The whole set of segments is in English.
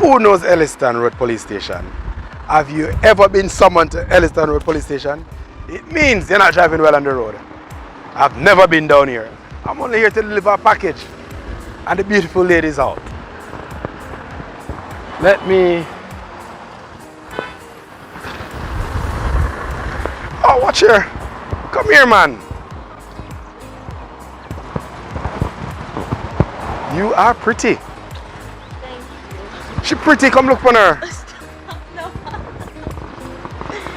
Who knows Elliston Road Police Station? Have you ever been summoned to Elliston Road Police Station? It means you're not driving well on the road. I've never been down here. I'm only here to deliver a package. And the beautiful lady's out. Let me... Oh, watch here. Come here, man. You are pretty. Thank you. She pretty, come look on her. No.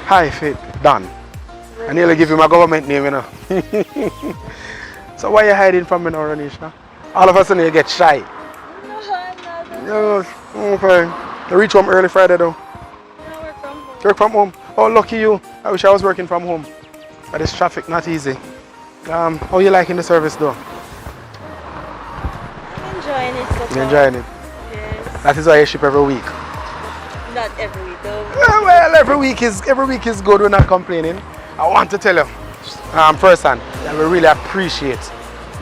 Hi, Faith. Dan. I nearly give you my government name, you know. So why are you hiding from me now, Ranisha? All of a sudden you get shy. No, I'm not. No, okay. You reach home early Friday though. I work from home. You work from home? Oh, lucky you. I wish I was working from home. But this traffic not easy. How you liking the service though? I'm enjoying it so far. You enjoying it? Yes. That is why you ship every week. Not every week though. Well, every week is good. We're not complaining. I want to tell you, firsthand, that we really appreciate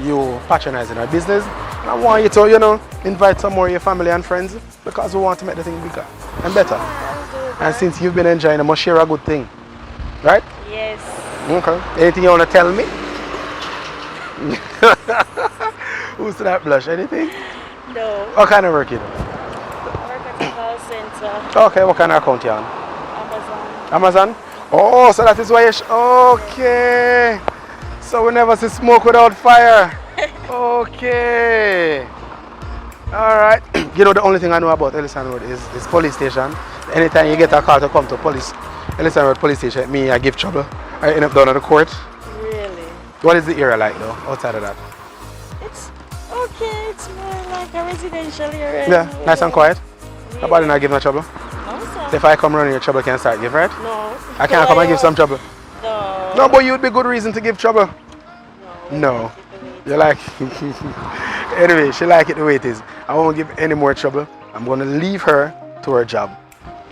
you patronizing our business. And I want you to, invite some more of your family and friends because we want to make the thing bigger and better. I'll do that. And since you've been enjoying it, must share a good thing, right? Yes. Okay. Anything you want to tell me? Who's that blush? Anything? No. What kind of work you do? I work at the call center. Okay. What kind of account you on? Amazon. Amazon? Oh, so that is why you... Okay. So we never see smoke without fire. Okay. All right. The only thing I know about Elliston Road is police station. Anytime you get a call to come to Elliston Road Police Station, I give trouble. I end up down at the court. Really? What is the area like though, outside of that? It's okay. It's more like a residential area. Yeah, nice and quiet. Nobody not give no trouble. No, So sir. if I come running, your trouble can start give, right? No. I can't come and give some trouble. No. No, but you'd be good reason to give trouble. No. You like anyway, she like it the way it is. I won't give any more trouble. I'm gonna leave her to her job.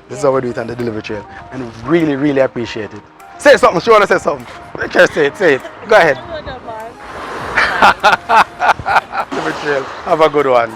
This is how we do it on the delivery trail. And really, really appreciate it. Say something, she wanna say something. Make her say it. Go ahead. Delivery trail. Have a good one.